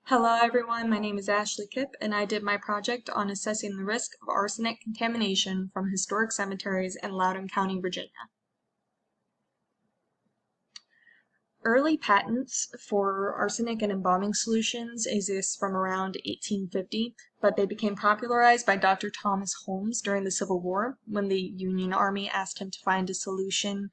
Hello everyone, my name is Ashley Kipp and I did my project on assessing the risk of arsenic contamination from historic cemeteries in Loudoun County, Virginia. Early patents for arsenic and embalming solutions exist from around 1850, but they became popularized by Dr. Thomas Holmes during the Civil War when the Union Army asked him to find a solution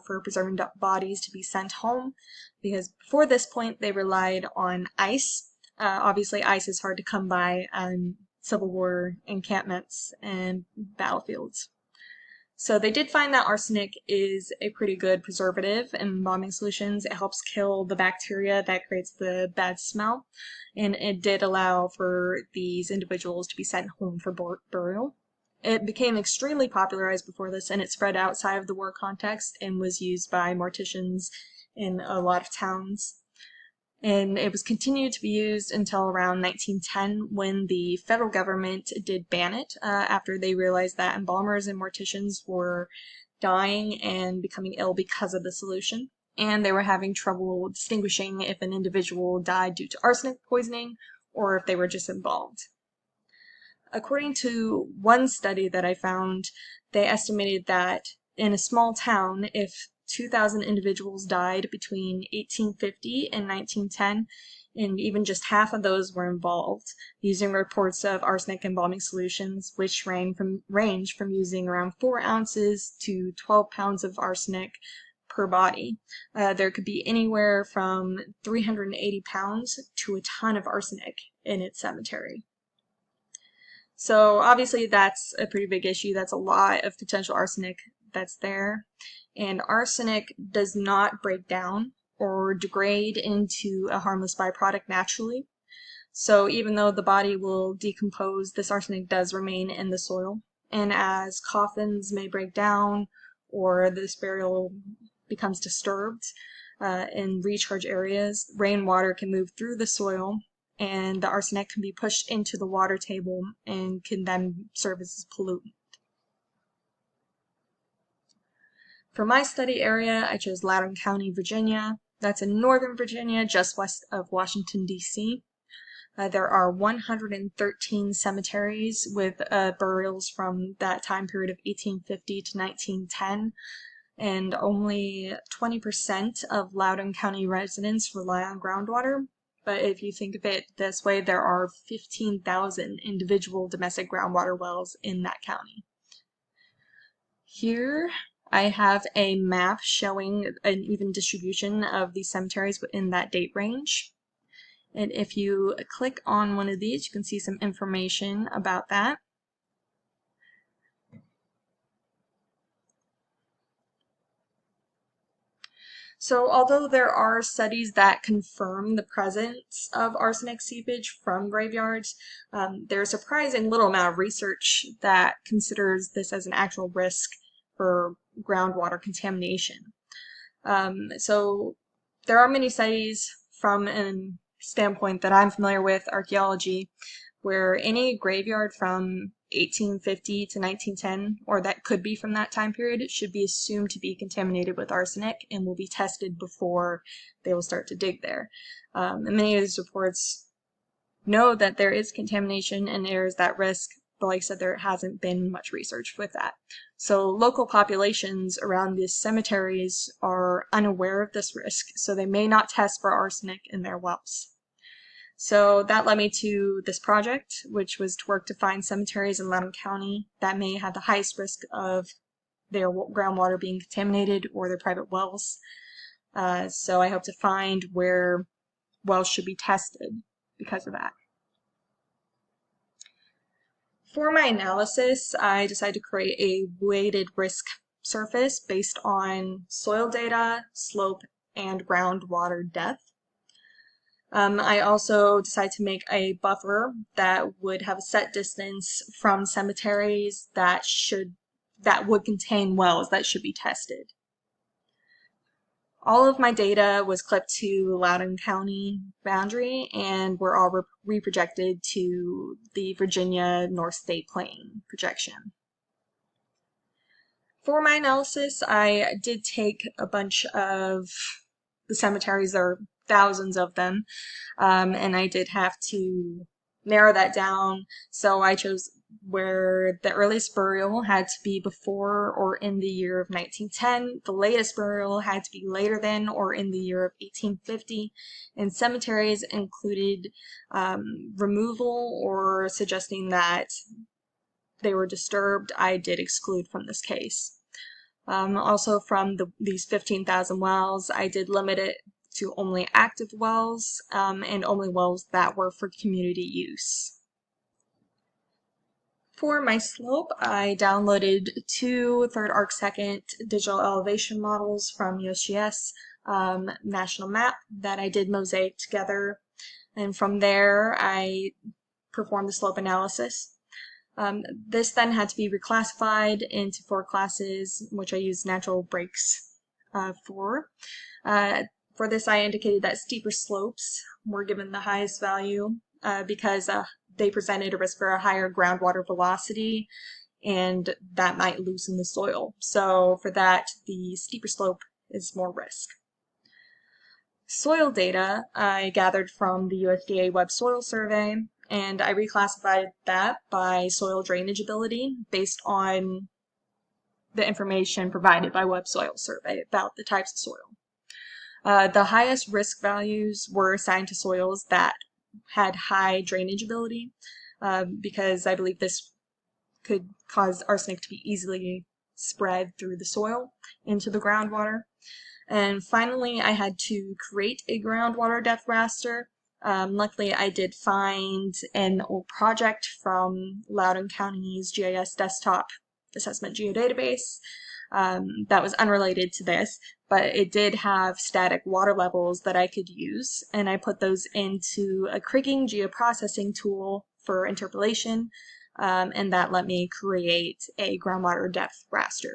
for preserving bodies to be sent home, because before this point they relied on ice. Obviously, ice is hard to come by on Civil War encampments and battlefields. So they did find that arsenic is a pretty good preservative in embalming solutions. It helps kill the bacteria that creates the bad smell, and it did allow for these individuals to be sent home for burial. It became extremely popularized before this, and it spread outside of the war context and was used by morticians in a lot of towns. And it was continued to be used until around 1910 when the federal government did ban it after they realized that embalmers and morticians were dying and becoming ill because of the solution. And they were having trouble distinguishing if an individual died due to arsenic poisoning or if they were just embalmed. According to one study that I found, they estimated that in a small town, if 2,000 individuals died between 1850 and 1910, and even just half of those were involved, using reports of arsenic embalming solutions, which range from using around 4 ounces to 12 pounds of arsenic per body. There could be anywhere from 380 pounds to a ton of arsenic in its cemetery. So obviously that's a pretty big issue. That's a lot of potential arsenic that's there. And arsenic does not break down or degrade into a harmless byproduct naturally. So even though the body will decompose, this arsenic does remain in the soil. And as coffins may break down or this burial becomes disturbed in recharge areas, rainwater can move through the soil and the arsenic can be pushed into the water table and can then serve as a pollutant. For my study area, I chose Loudoun County, Virginia. That's in northern Virginia, just west of Washington, D.C. There are 113 cemeteries with burials from that time period of 1850 to 1910, and only 20% of Loudoun County residents rely on groundwater. But if you think of it this way, there are 15,000 individual domestic groundwater wells in that county. Here I have a map showing an even distribution of these cemeteries within that date range. And if you click on one of these, you can see some information about that. So although there are studies that confirm the presence of arsenic seepage from graveyards, there's a surprising little amount of research that considers this as an actual risk for groundwater contamination. So there are many studies from a standpoint that I'm familiar with, archaeology, where any graveyard from 1850 to 1910, or that could be from that time period, should be assumed to be contaminated with arsenic and will be tested before they will start to dig there. And many of these reports know that there is contamination and there is that risk, but like I said, there hasn't been much research with that. So local populations around these cemeteries are unaware of this risk, so they may not test for arsenic in their wells. So that led me to this project, which was to work to find cemeteries in Loudoun County that may have the highest risk of their groundwater being contaminated or their private wells. So I hope to find where wells should be tested because of that. For my analysis, I decided to create a weighted risk surface based on soil data, slope, and groundwater depth. I also decided to make a buffer that would have a set distance from cemeteries that would contain wells that should be tested. All of my data was clipped to Loudoun County boundary and were all reprojected to the Virginia North State Plain projection. For my analysis, I did take a bunch of the cemeteries that are thousands of them, and I did have to narrow that down. So I chose where the earliest burial had to be before or in the year of 1910, the latest burial had to be later than or in the year of 1850, and cemeteries included removal or suggesting that they were disturbed, I did exclude from this case. Also from these 15,000 wells, I did limit it to only active wells and only wells that were for community use. For my slope, I downloaded two third arcsecond digital elevation models from USGS National Map that I did mosaic together, and from there I performed the slope analysis. This then had to be reclassified into 4 classes, which I used natural breaks for. For this, I indicated that steeper slopes were given the highest value because they presented a risk for a higher groundwater velocity, and that might loosen the soil. So for that, the steeper slope is more risk. Soil data I gathered from the USDA Web Soil Survey, and I reclassified that by soil drainage ability based on the information provided by Web Soil Survey about the types of soil. The highest risk values were assigned to soils that had high drainage ability because I believe this could cause arsenic to be easily spread through the soil into the groundwater. And finally, I had to create a groundwater depth raster. Luckily, I did find an old project from Loudoun County's GIS desktop assessment geodatabase that was unrelated to this, but it did have static water levels that I could use, and I put those into a Kriging geoprocessing tool for interpolation, and that let me create a groundwater depth raster.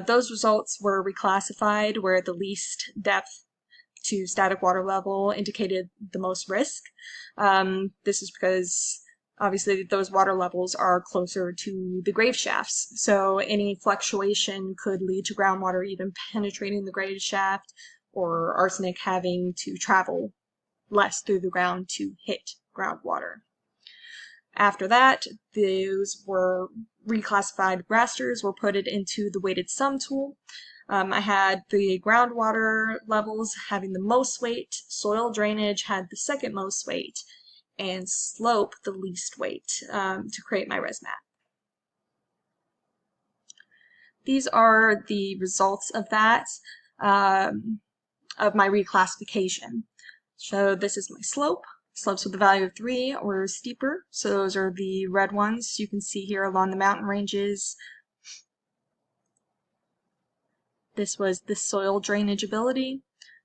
Those results were reclassified where the least depth to static water level indicated the most risk. This is because obviously those water levels are closer to the grave shafts, so any fluctuation could lead to groundwater even penetrating the grave shaft or arsenic having to travel less through the ground to hit groundwater. After that, those were reclassified rasters were put into the weighted sum tool. I had the groundwater levels having the most weight, soil drainage had the second most weight, and slope the least weight to create my res map. These are the results of that, of my reclassification. So this is my slope. Slopes with a value of 3 or steeper, so those are the red ones you can see here along the mountain ranges. This was the soil drainage ability.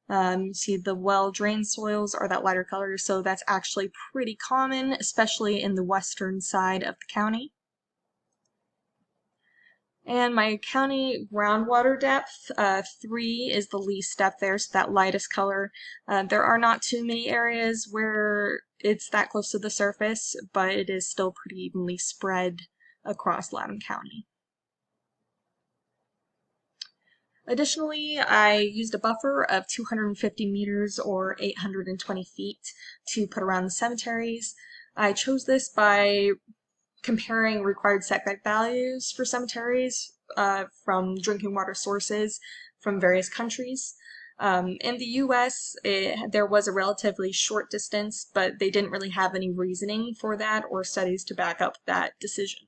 You see the well-drained soils are that lighter color, so that's actually pretty common, especially in the western side of the county. And my county groundwater depth, 3 is the least depth there, so that lightest color. There are not too many areas where it's that close to the surface, but it is still pretty evenly spread across Loudoun County. Additionally, I used a buffer of 250 meters or 820 feet to put around the cemeteries. I chose this by comparing required setback values for cemeteries from drinking water sources from various countries. In the US, there was a relatively short distance, but they didn't really have any reasoning for that or studies to back up that decision.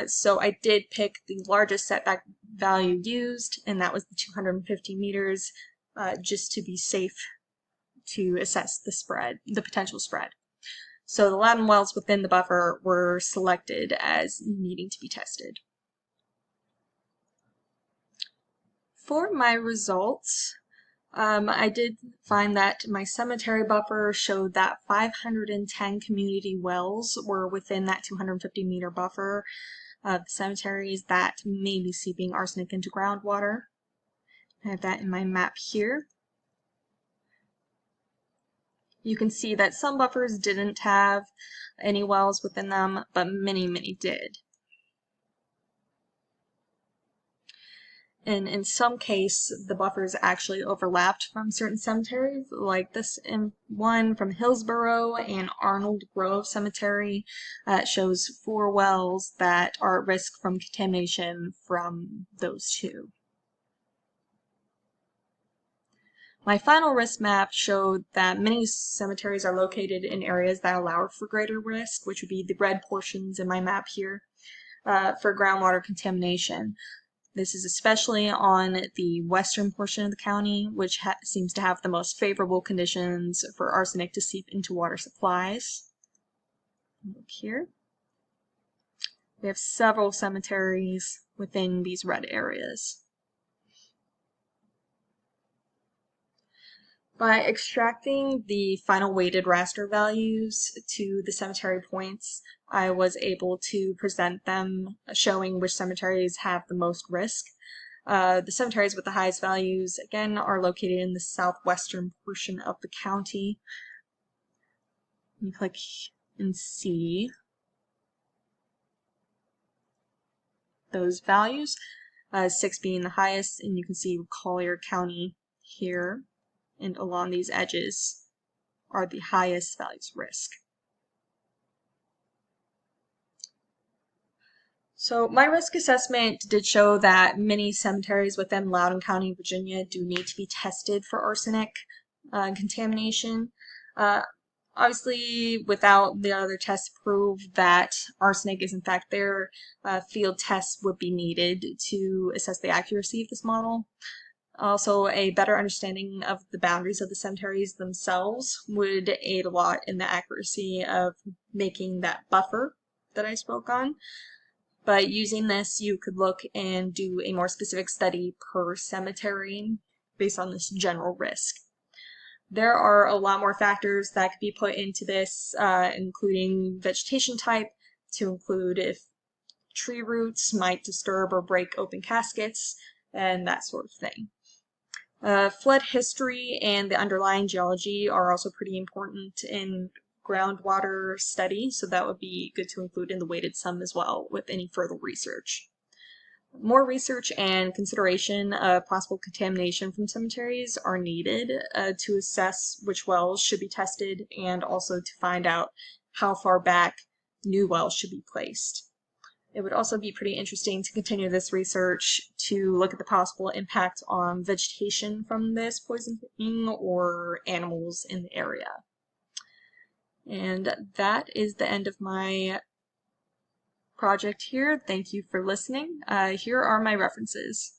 So I did pick the largest setback value used, and that was the 250 meters, just to be safe to assess the spread, the potential spread. So the Loudoun wells within the buffer were selected as needing to be tested. For my results, I did find that my cemetery buffer showed that 510 community wells were within that 250 meter buffer of the cemeteries that may be seeping arsenic into groundwater. I have that in my map here. You can see that some buffers didn't have any wells within them, but many did. And in some case, the buffers actually overlapped from certain cemeteries, like this one from Hillsborough and Arnold Grove Cemetery. Shows 4 wells that are at risk from contamination from those 2. My final risk map showed that many cemeteries are located in areas that allow for greater risk, which would be the red portions in my map here, for groundwater contamination. This is especially on the western portion of the county, which seems to have the most favorable conditions for arsenic to seep into water supplies. Look here. We have several cemeteries within these red areas. By extracting the final weighted raster values to the cemetery points, I was able to present them showing which cemeteries have the most risk. The cemeteries with the highest values, again, are located in the southwestern portion of the county. You click and see those values, 6 being the highest, and you can see Collier County here, and along these edges are the highest values risk. So my risk assessment did show that many cemeteries within Loudoun County, Virginia do need to be tested for arsenic contamination. Obviously, without the other tests prove that arsenic is in fact there, field tests would be needed to assess the accuracy of this model. Also, a better understanding of the boundaries of the cemeteries themselves would aid a lot in the accuracy of making that buffer that I spoke on. But using this, you could look and do a more specific study per cemetery based on this general risk. There are a lot more factors that could be put into this, including vegetation type, to include if tree roots might disturb or break open caskets, and that sort of thing. Flood history and the underlying geology are also pretty important in groundwater study, so that would be good to include in the weighted sum as well with any further research. More research and consideration of possible contamination from cemeteries are needed to assess which wells should be tested and also to find out how far back new wells should be placed. It would also be pretty interesting to continue this research to look at the possible impact on vegetation from this poisoning or animals in the area. And that is the end of my project here. Thank you for listening. Here are my references.